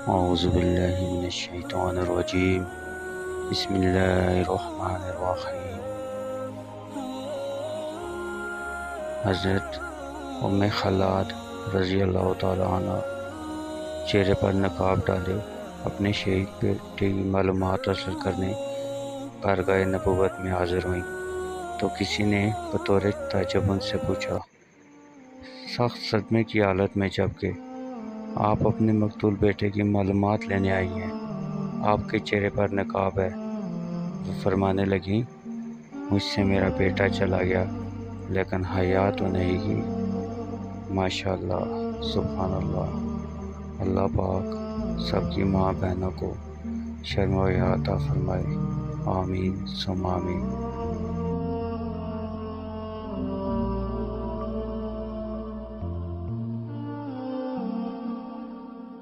اعوذ باللہ من الشیطان الرجیم بسم اللہ الرحمن الرحیم۔ حضرت ام خلاد رضی اللہ تعالیٰ عنہ چہرے پر نقاب ڈالے اپنے شہید بیٹے کی معلومات حاصل کرنے بارگاہ نبوت میں حاضر ہوئیں تو کسی نے بطور تعجب ان سے پوچھا، سخت صدمے کی حالت میں جبکہ آپ اپنے مقتول بیٹے کی معلومات لینے آئی ہیں، آپ کے چہرے پر نقاب ہے۔ وہ فرمانے لگیں، مجھ سے میرا بیٹا چلا گیا لیکن حیا تو نہیں گئی۔ ماشاء اللہ، سبحان اللہ۔ اللہ پاک سب کی ماں بہنوں کو شرم و حیا عطا فرمائے، آمین ثم آمین۔